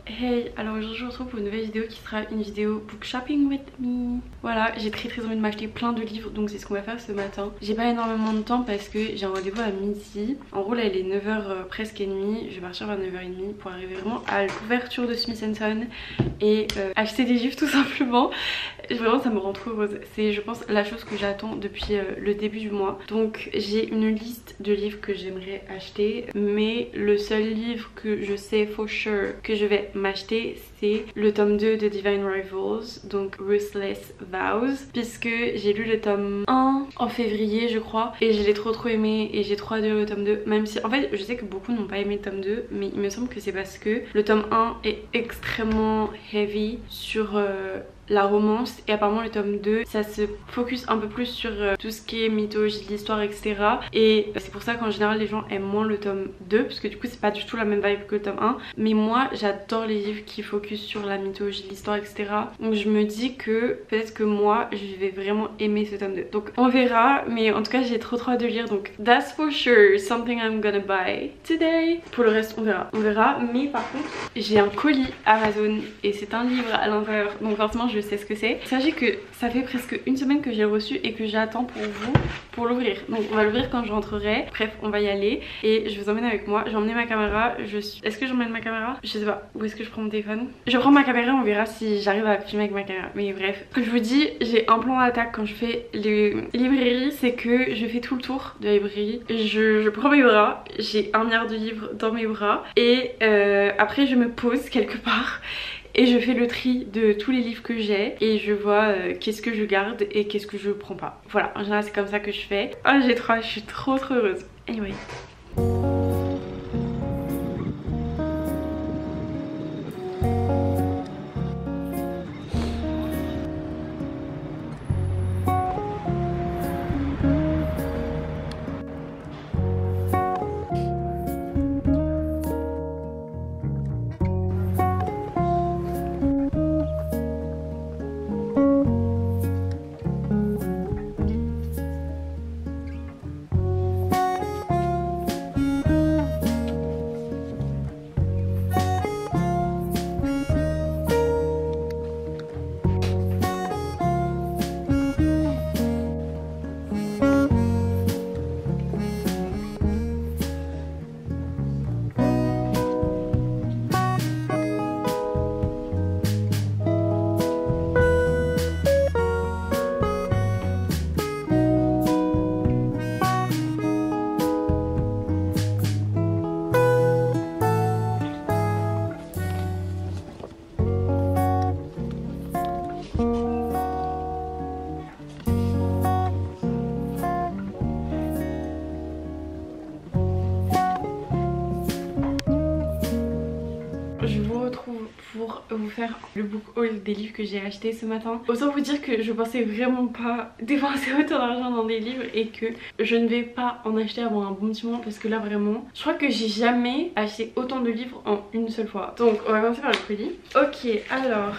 Hey, alors aujourd'hui je vous retrouve pour une nouvelle vidéo qui sera une vidéo book shopping with me. Voilà, j'ai très envie de m'acheter plein de livres, donc c'est ce qu'on va faire ce matin. J'ai pas énormément de temps parce que j'ai un rendez-vous à midi. En gros là il est 9h presque et demie, je vais partir vers 9h30 pour arriver vraiment à l'ouverture de Smith & Son et acheter des livres tout simplement. Vraiment ça me rend trop heureuse, c'est je pense la chose que j'attends depuis le début du mois. Donc j'ai une liste de livres que j'aimerais acheter, mais le seul livre que je sais for sure que je vais m'acheter c'est le tome 2 de Divine Rivals, donc Ruthless Vows, puisque j'ai lu le tome 1 en février je crois et je l'ai trop aimé et j'ai trop adoré le tome 2, même si en fait je sais que beaucoup n'ont pas aimé le tome 2, mais il me semble que c'est parce que le tome 1 est extrêmement heavy sur la romance et apparemment le tome 2 ça se focus un peu plus sur tout ce qui est mythologie de l'histoire etc, et c'est pour ça qu'en général les gens aiment moins le tome 2 parce que du coup c'est pas du tout la même vibe que le tome 1, mais moi j'adore les livres qui focus sur la mythologie de l'histoire etc, donc je me dis que peut-être que moi je vais vraiment aimer ce tome 2, donc on verra, mais en tout cas j'ai trop hâte de lire, donc that's for sure something I'm gonna buy today. Pour le reste on verra, mais par contre j'ai un colis Amazon et c'est un livre à l'intérieur, donc forcément je sais ce que c'est. Sachez que ça fait presque une semaine que j'ai reçu et que j'attends pour vous pour l'ouvrir, donc on va l'ouvrir quand je rentrerai. Bref on va y aller et je vous emmène avec moi. J'ai emmené ma caméra, est-ce que j'emmène ma caméra? Je sais pas, où est-ce que je prends mon téléphone? Je prends ma caméra, on verra si j'arrive à filmer avec ma caméra, mais bref. Ce que je vous dis, j'ai un plan d'attaque quand je fais les librairies, c'est que je fais tout le tour de la librairie, je prends mes bras, j'ai 1 milliard de livres dans mes bras et après je me pose quelque part et je fais le tri de tous les livres que j'ai et je vois qu'est-ce que je garde et qu'est-ce que je prends pas. Voilà, en général c'est comme ça que je fais. Oh j'ai trop, je suis trop heureuse. Anyway. Je vous retrouve pour vous faire le book haul des livres que j'ai achetés ce matin. Autant vous dire que je pensais vraiment pas dépenser autant d'argent dans des livres et que je ne vais pas en acheter avant un bon petit moment parce que là vraiment je crois que j'ai jamais acheté autant de livres en une seule fois. Donc on va commencer par le colis. Ok, alors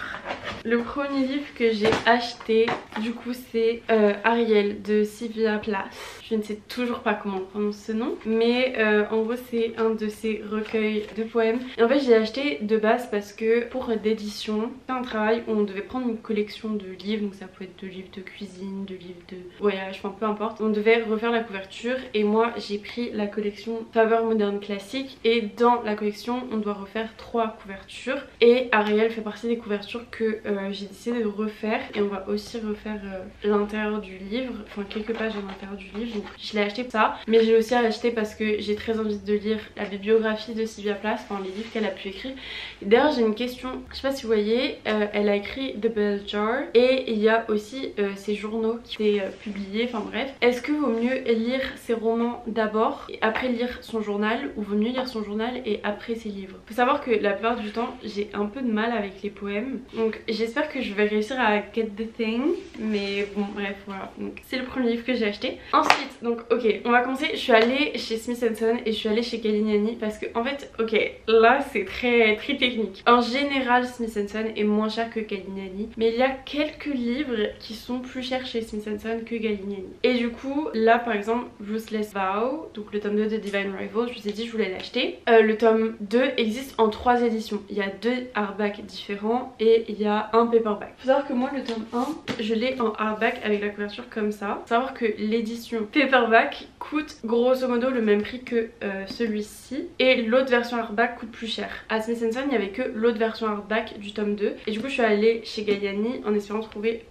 le premier livre que j'ai acheté du coup c'est Ariel de Sylvia Plath. Je ne sais toujours pas comment on prononce ce nom, mais en gros c'est un de ses recueils de poèmes. Et en fait j'ai acheté de base parce que pour d'édition c'est un travail où on devait prendre une collection de livres, donc ça peut être de livres de cuisine, de livres de voyage, enfin peu importe. On devait refaire la couverture et moi j'ai pris la collection Faveur moderne classique et dans la collection on doit refaire 3 couvertures et Ariel fait partie des couvertures que j'ai décidé de refaire, et on va aussi refaire l'intérieur du livre, enfin quelques pages à l'intérieur du livre, donc je l'ai acheté pour ça, mais j'ai aussi acheté parce que j'ai très envie de lire la bibliographie de Sylvia Plath, enfin les livres qu'elle a pu écrire. D'ailleurs j'ai une question, je sais pas si vous voyez, elle a écrit The Bell Jar et il y a aussi ses journaux qui étaient publiés, enfin bref. Est-ce que vaut mieux lire ses romans d'abord et après lire son journal, ou vaut mieux lire son journal et après ses livres? Faut savoir que la plupart du temps j'ai un peu de mal avec les poèmes, donc j'espère que je vais réussir à get the thing. Mais bon bref voilà, donc c'est le premier livre que j'ai acheté. Ensuite donc ok, on va commencer. Je suis allée chez Smith & Son et je suis allée chez Galliani parce que en fait ok, là c'est très technique. En général Smith & Son est moins cher que Galliani, mais il y a quelques livres qui sont plus chers chez Smith & Son que Galliani. Et du coup là par exemple Ruthless Vow, donc le tome 2 de Divine Rivals, je vous ai dit je voulais l'acheter. Le tome 2 existe en 3 éditions. Il y a 2 hardbacks différents et il y a un paperback. Faut savoir que moi le tome 1 je l'ai en hardback avec la couverture comme ça. Faut savoir que l'édition paperback coûte grosso modo le même prix que celui-ci, et l'autre version hardback coûte plus cher. À Smith & Son il n'y avait que l'autre version hardback du tome 2 et du coup je suis allée chez Galliani en espérant trouver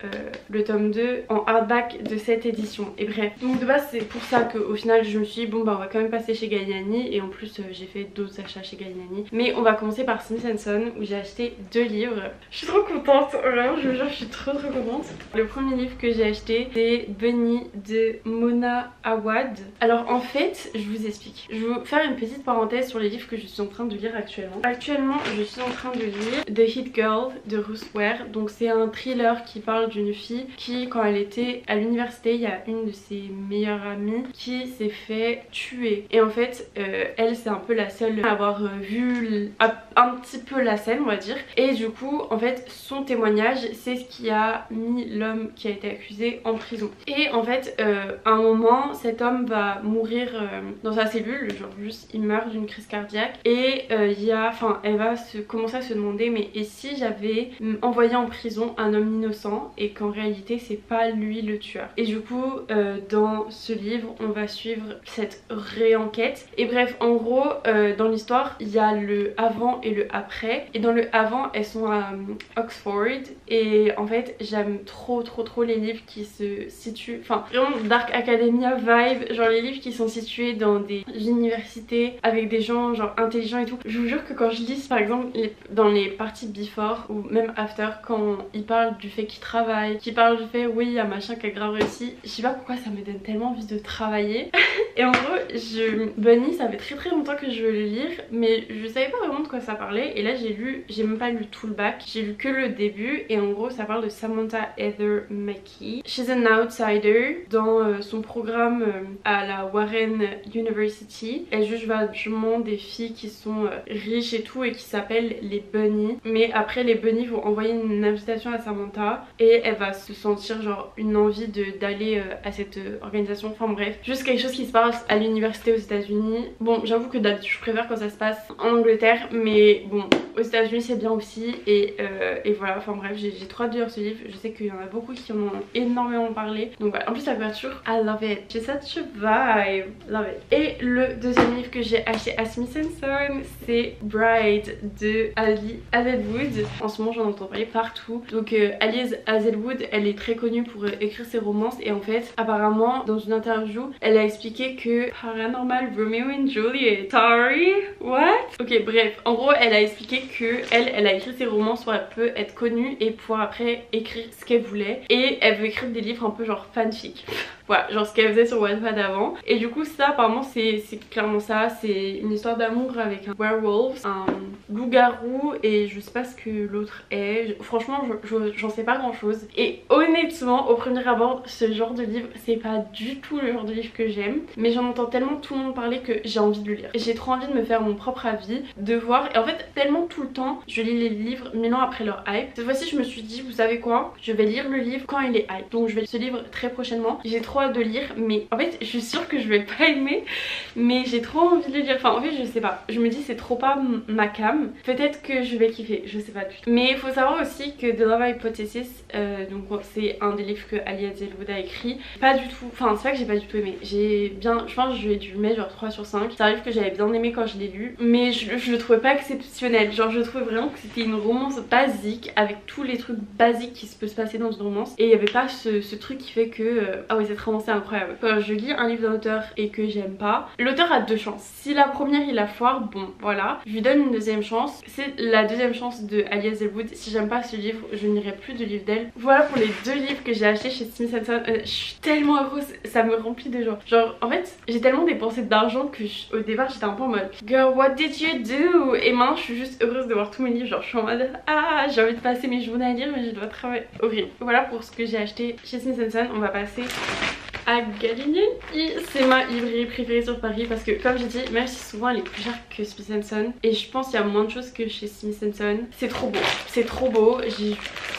le tome 2 en hardback de cette édition. Et bref, donc de base c'est pour ça qu'au final je me suis dit bon bah on va quand même passer chez Galliani, et en plus j'ai fait d'autres achats chez Galliani. Mais on va commencer par Smith & Son où j'ai acheté 2 livres. Je suis trop contente, vraiment je vous jure je suis trop contente. Le premier livre que j'ai acheté c'est Bunny de Mona Awad. Alors en fait je vous explique, je vais vous faire une petite parenthèse sur les livres que je suis en train de lire actuellement. Actuellement je suis en train de lire The Hit Girl de Ruth Ware. Donc c'est un thriller qui parle d'une fille qui quand elle était à l'université, il y a une de ses meilleures amies qui s'est fait tuer. Et en fait elle c'est un peu la seule à avoir vu un petit peu la scène on va dire. Et du coup en fait son témoignage c'est ce qui a mis l'homme qui a été accusé en prison. Et en fait à un moment cet homme va mourir dans sa cellule, genre juste il meurt d'une crise cardiaque. Et elle va commencer à se demander mais et si j'avais envoyé en prison un homme innocent et qu'en réalité c'est pas lui le tueur. Et du coup dans ce livre on va suivre cette réenquête. Et bref en gros dans l'histoire il y a le avant et le après, et dans le avant elles sont à Oxford, et en fait j'aime trop les livres qui se situent, enfin vraiment Dark Academia vibe, genre les livres qui sont situés dans des universités avec des gens genre intelligents et tout. Je vous jure que quand je lis par exemple dans les parties before ou même after, quand ils parlent du fait qu'ils travaillent, qu'ils parlent du fait oui il y a machin qui a grave réussi, je sais pas pourquoi ça me donne tellement envie de travailler. Et en gros Bunny ça fait très longtemps que je veux le lire mais je savais pas vraiment de quoi ça parlait, et là j'ai même pas lu tout le bac, j'ai lu que le début. Et en gros ça parle de Samantha Heather Mackey. She's an outsider dans son programme à la Warren University. Elle juge vachement des filles qui sont riches et tout et qui s'appellent les Bunny. Mais après les Bunny vont envoyer une invitation à Samantha et elle va se sentir genre une envie d'aller à cette organisation. Enfin bref, juste quelque chose qui se passe à l'université aux États-Unis. Bon j'avoue que d'habitude je préfère quand ça se passe en Angleterre, mais bon aux États-Unis c'est bien aussi. Et voilà, enfin bref j'ai trop hâte de lire ce livre. Je sais qu'il y en a beaucoup qui en ont énormément parlé, donc voilà. En plus la couverture I love it, j'ai such a vibe, love it. Et le deuxième livre que j'ai acheté à Smith & Son c'est Bride de Ali Hazelwood. En ce moment j'en entends parler partout. Donc Ali Hazelwood elle est très connue pour écrire ses romances, et en fait apparemment dans une interview elle a expliqué que Paranormal Romeo and Juliet, sorry what, ok bref en gros elle a expliqué que elle a écrit ses romances pour elle peut être connue et pouvoir après écrire ce qu'elle voulait, et elle veut écrire des livres un peu genre fanfic. Voilà, genre ce qu'elle faisait sur Wattpad avant. Et du coup ça apparemment c'est clairement ça, c'est une histoire d'amour avec un werewolf, un loup-garou, et je sais pas ce que l'autre est. Franchement j'en sais pas grand chose. Et honnêtement au premier abord ce genre de livre c'est pas du tout le genre de livre que j'aime, mais j'en entends tellement tout le monde parler que j'ai envie de le lire. J'ai trop envie de me faire mon propre avis, de voir, et en fait tellement tout le temps je lis les livres 1000 ans après leur hype. Cette fois-ci je me suis dit vous savez quoi, je vais lire le livre quand il est hype. Donc je vais lire ce livre très prochainement. J'ai trop hâte de lire, mais en fait je suis sûre que je vais pas aimer, mais j'ai trop envie de le lire. Enfin en fait je sais pas, je me dis c'est trop pas ma cam, peut-être que je vais kiffer, je sais pas du tout. Mais il faut savoir aussi que The Love Hypothesis donc c'est un des livres que Ali Hazelwood a écrit, pas du tout, enfin c'est pas que j'ai pas du tout aimé, j'ai bien, je pense que je lui ai dû mettre genre 3 sur 5. C'est un livre que j'avais bien aimé quand je l'ai lu, mais je le trouvais pas exceptionnel, genre je trouvais vraiment que c'était une romance basique avec tous les trucs basiques qui se peut se passer dans une romance, et il y avait pas ce truc qui fait que ah ouais cette romance c'est incroyable. Quand je lis un livre d'un auteur et que j'aime pas, l'auteur a 2 chances. Si la première il la foire, bon voilà, je lui donne une deuxième chance. C'est la deuxième chance de Ali Hazelwood. Si j'aime pas ce livre, je n'irai plus de livres d'elle. Voilà pour les 2 livres que j'ai achetés chez Smith & Son. Je suis tellement heureuse, ça me remplit de joie. Genre en fait j'ai tellement dépensé d'argent que au départ j'étais un peu en mode girl what did you do, et maintenant je suis juste heureuse de voir tous mes livres. Genre je suis en mode ah j'ai envie de passer mes journées à lire, mais je dois travailler. Horrible. Voilà pour ce que j'ai acheté chez Smith & Son. On va passer à Gallieni. C'est ma librairie préférée sur Paris parce que comme j'ai dit, même si souvent elle est plus chère que Smith & Son, et je pense qu'il y a moins de choses que chez Smith & Son, c'est trop beau. C'est trop beau.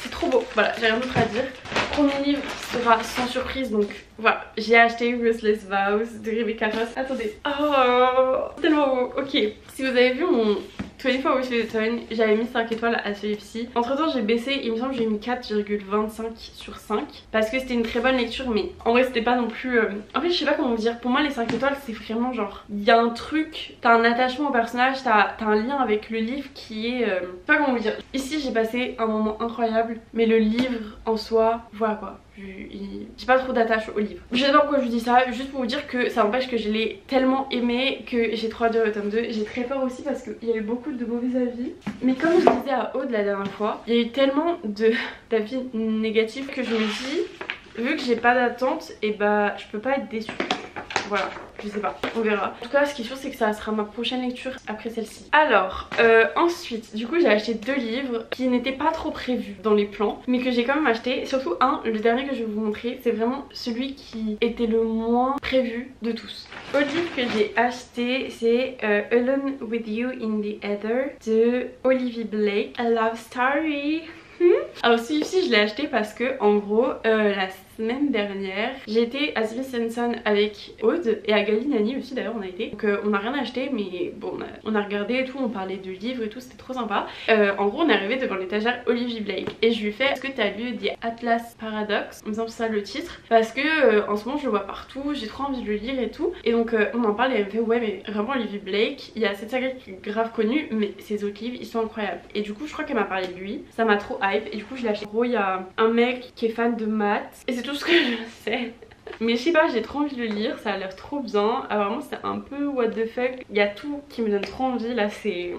C'est trop beau. Voilà, j'ai rien d'autre à dire. Premier livre sera sans surprise, donc voilà, j'ai acheté Ruthless Vows de Rebecca Ross. Attendez, oh, tellement beau. Ok, si vous avez vu mon 24 Wishes Stone, j'avais mis 5 étoiles à celui-ci. Entre temps j'ai baissé, il me semble que j'ai mis 4,25 sur 5 parce que c'était une très bonne lecture, mais en vrai c'était pas non plus... En fait je sais pas comment vous dire, pour moi les 5 étoiles c'est vraiment genre, il y a un truc, t'as un attachement au personnage, t'as un lien avec le livre qui est... Je sais pas comment vous dire. Ici j'ai passé un moment incroyable, mais le livre en soi, voilà quoi. J'ai pas trop d'attache au livre. Je sais pas pourquoi je vous dis ça, juste pour vous dire que ça n'empêche que je l'ai tellement aimé que j'ai trop hâte de le tome 2. J'ai très peur aussi parce qu'il y a eu beaucoup de mauvais avis. Mais comme je disais à Aude la dernière fois, il y a eu tellement d'avis négatifs que je me dis, vu que j'ai pas d'attente, et bah je peux pas être déçue. Voilà, je sais pas, on verra. En tout cas, ce qui est sûr, c'est que ça sera ma prochaine lecture après celle-ci. Alors, ensuite, du coup, j'ai acheté 2 livres qui n'étaient pas trop prévus dans les plans, mais que j'ai quand même acheté. Surtout le dernier que je vais vous montrer, c'est vraiment celui qui était le moins prévu de tous. L'autre livre que j'ai acheté, c'est Alone with You in the Ether de Olivia Blake, A Love Story. Alors celui-ci je l'ai acheté parce que en gros la semaine dernière j'étais à Smith & Son avec Aude et à Gallieni aussi d'ailleurs on a été. Donc on n'a rien acheté mais bon on a regardé et tout, on parlait de livres et tout, c'était trop sympa. En gros on est arrivé devant l'étagère Olivia Blake et je lui ai fait est-ce que tu as lu The Atlas Paradox, il me semble ça le titre, parce que en ce moment je le vois partout, j'ai trop envie de le lire et tout. Et donc on en parle et elle me fait ouais mais vraiment Olivia Blake, il y a cette saga qui est grave connue mais ses autres livres ils sont incroyables. Et du coup je crois qu'elle m'a parlé de lui, ça m'a trop hype et du coup je l'ai acheté. En gros il y a un mec qui est fan de maths et c'est tout ce que je sais. Mais je sais pas, j'ai trop envie de le lire, ça a l'air trop bien. Apparemment c'est un peu what the fuck, il y a tout qui me donne trop envie là, c'est...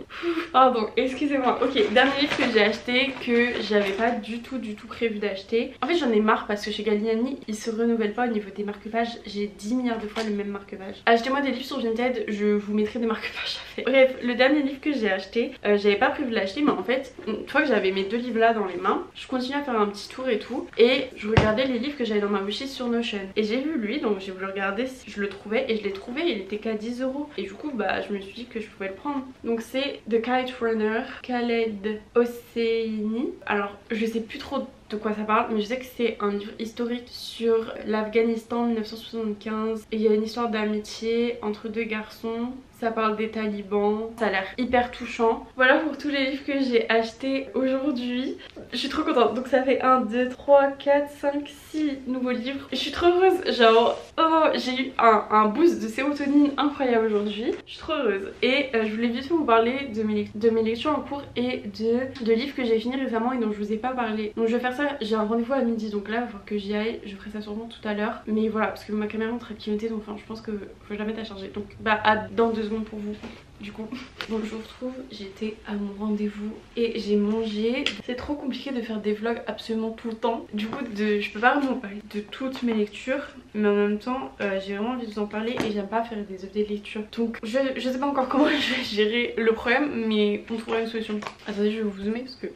Pardon, excusez-moi. Ok, dernier livre que j'ai acheté que j'avais pas du tout prévu d'acheter. En fait j'en ai marre parce que chez Gallieni ils se renouvellent pas au niveau des marque-pages. J'ai 10 milliards de fois le même marque-page. Achetez-moi des livres sur Vinted, je vous mettrai des marque-pages à faire. Bref, le dernier livre que j'ai acheté, j'avais pas prévu de l'acheter mais en fait une fois que j'avais mes 2 livres là dans les mains, je continuais à faire un petit tour et tout et je regardais les livres que j'avais dans ma wishlist sur Notion. Et j'ai vu lui, donc j'ai voulu regarder si je le trouvais et je l'ai trouvé, il était qu'à 10 €. Et du coup bah je me suis dit que je pouvais le prendre. Donc c'est The Kite Runner, Khaled Hosseini. Alors je sais plus trop de quoi ça parle mais je sais que c'est un livre historique sur l'Afghanistan 1975 et il y a une histoire d'amitié entre 2 garçons. Ça parle des talibans, ça a l'air hyper touchant. Voilà pour tous les livres que j'ai achetés aujourd'hui. Je suis trop contente. Donc ça fait 1, 2, 3, 4, 5, 6 nouveaux livres. Je suis trop heureuse. Genre, oh, j'ai eu un boost de sérotonine incroyable aujourd'hui. Je suis trop heureuse. Et je voulais vite vous parler de mes lectures en cours et de livres que j'ai fini récemment et dont je vous ai pas parlé. Donc je vais faire ça, j'ai un rendez-vous à midi donc là il va falloir que j'y aille. Je ferai ça sûrement tout à l'heure. Mais voilà, parce que ma caméra est en train de clignoter donc enfin je pense que faut que je la mette à charger. Donc bah dans 2 secondes pour vous. Du coup, donc je vous retrouve, j'étais à mon rendez-vous et j'ai mangé. C'est trop compliqué de faire des vlogs absolument tout le temps. Du coup, je peux pas vraiment parler de toutes mes lectures, mais en même temps, j'ai vraiment envie de vous en parler et j'aime pas faire des updates de lecture. Donc, je sais pas encore comment je vais gérer le problème, mais on trouvera une solution. Attendez, je vais vous zoomer parce que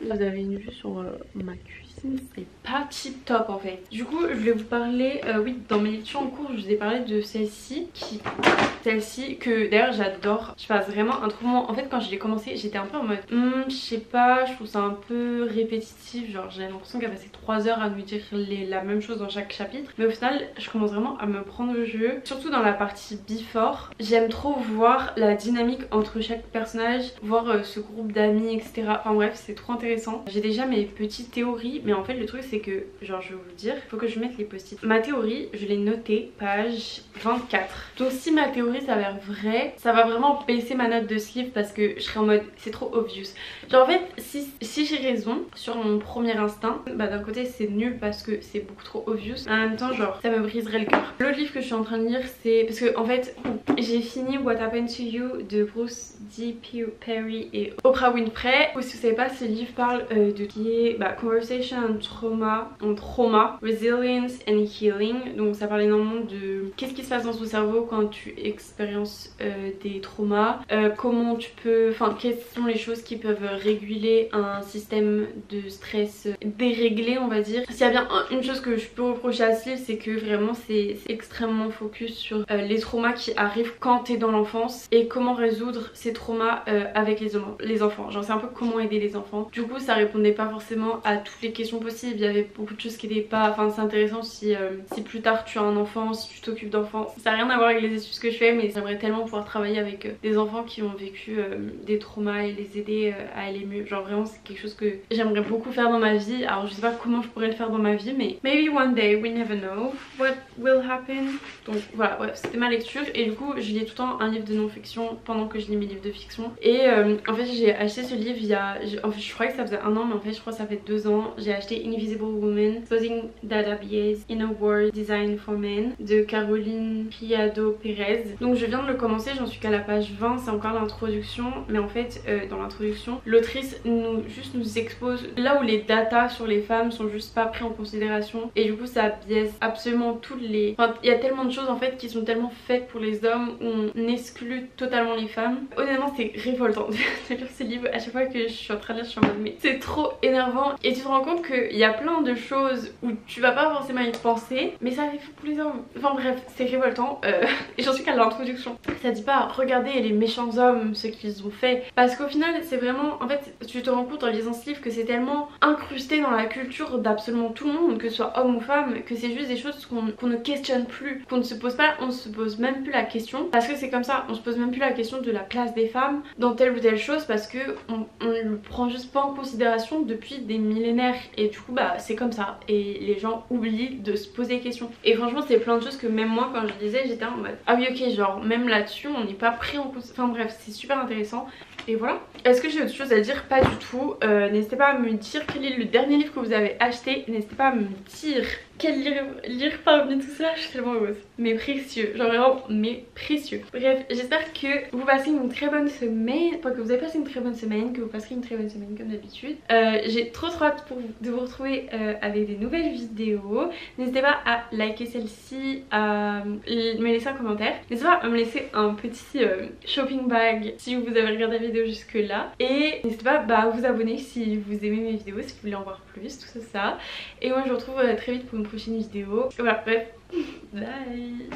là, vous avez une vue sur ma cuisine. C'est pas tip top en fait. Du coup, je vais vous parler, oui, dans mes lectures en cours, je vous ai parlé de celle-ci celle-ci que d'ailleurs j'adore. Je passe vraiment un trop moment. En fait quand je l'ai commencé j'étais un peu en mode je sais pas, je trouve ça un peu répétitif, genre j'ai l'impression qu'elle passait 3 heures à nous dire la même chose dans chaque chapitre, mais au final je commence vraiment à me prendre le jeu, surtout dans la partie before. J'aime trop voir la dynamique entre chaque personnage, voir ce groupe d'amis etc. Enfin bref c'est trop intéressant. J'ai déjà mes petites théories mais en fait le truc c'est que genre je vais vous dire, il faut que je mette les post-it. Ma théorie je l'ai notée page 24. Donc si ma théorie s'avère vrai, ça va vraiment baisser ma note de ce livre parce que je serai en mode c'est trop obvious. Genre en fait si j'ai raison sur mon premier instinct, bah d'un côté c'est nul parce que c'est beaucoup trop obvious, mais en même temps genre ça me briserait le cœur. L'autre livre que je suis en train de lire c'est parce que en fait j'ai fini What Happened to You de Bruce Dee Perry et Oprah Winfrey. Ou si vous savez pas, ce livre parle de qui est Conversation and Trauma, Resilience and Healing. Donc ça parle énormément de qu'est-ce qui se passe dans ton cerveau quand tu expériences des traumas, comment tu peux, enfin quelles sont les choses qui peuvent réguler un système de stress déréglé, on va dire. S'il y a bien une chose que je peux reprocher à ce livre, c'est que vraiment c'est extrêmement focus sur les traumas qui arrivent quand t'es dans l'enfance et comment résoudre ces traumas avec les enfants. Genre c'est un peu comment aider les enfants. Du coup ça répondait pas forcément à toutes les questions possibles, il y avait beaucoup de choses qui n'étaient pas, enfin c'est intéressant si plus tard tu as un enfant, si tu t'occupes d'enfants. Ça n'a rien à voir avec les études que je fais, mais j'aimerais tellement pouvoir travailler avec des enfants qui ont vécu des traumas et les aider à aller mieux. Genre vraiment c'est quelque chose que j'aimerais beaucoup faire dans ma vie. Alors je sais pas comment je pourrais le faire dans ma vie, mais maybe one day, we never know what will happen. Donc voilà, bref, c'était ma lecture et du coup je lis tout le temps un livre de non-fiction pendant que je lis mes livres de fiction. Et en fait j'ai acheté ce livre il y a, en fait je crois que ça faisait 1 an, mais en fait je crois que ça fait 2 ans. J'ai acheté Invisible Woman, Exposing Dada Bias in a World Designed for Men de Caroline Criado Pérez. Donc je viens de le commencer, j'en suis qu'à la page 20, c'est encore l'introduction, mais en fait dans l'introduction l'autrice nous expose là où les datas sur les femmes sont juste pas pris en considération et du coup ça biaise absolument toutes les... Enfin il y a tellement de choses en fait qui sont tellement faites pour les hommes où on exclut totalement les femmes. Honnêtement c'est révoltant de lire ces livres. À chaque fois que je suis en train de lire je suis en mode mais c'est trop énervant et tu te rends compte qu'il y a plein de choses où tu vas pas forcément y penser mais ça arrive pour les hommes. Enfin bref c'est révoltant et j'en suis qu'à l'introduction. Ça dit pas regardez les méchants hommes ce qu'ils ont fait, parce qu'au final c'est vraiment, en fait tu te rends compte en lisant ce livre que c'est tellement incrusté dans la culture d'absolument tout le monde, que ce soit homme ou femme, que c'est juste des choses qu'on ne questionne plus, qu'on ne se pose pas, on se pose même plus la question, parce que c'est comme ça, on se pose même plus la question de la place des femmes dans telle ou telle chose, parce que on le prend juste pas en considération depuis des millénaires et du coup bah c'est comme ça et les gens oublient de se poser des questions. Et franchement c'est plein de choses que même moi quand je lisais j'étais en mode ah oui ok, genre même là-dessus on n'est pas pris en considération. Enfin bref c'est super intéressant. Et voilà. Est-ce que j'ai autre chose à dire? Pas du tout. N'hésitez pas à me dire quel est le dernier livre que vous avez acheté. N'hésitez pas à me dire quel lire parmi tout ça. Je suis tellement heureuse. Mais précieux. Genre vraiment mais précieux. Bref, j'espère que vous passez une très bonne semaine. Enfin que vous avez passé une très bonne semaine. Que vous passerez une très bonne semaine comme d'habitude. J'ai trop hâte de vous retrouver avec des nouvelles vidéos. N'hésitez pas à liker celle-ci, à me laisser un commentaire. N'hésitez pas à me laisser un petit shopping bag si vous avez regardé la vidéo jusque là. Et n'hésitez pas à vous abonner si vous aimez mes vidéos, si vous voulez en voir plus, tout ça. Et moi je vous retrouve très vite pour une prochaine vidéo. Et voilà, bref, bye.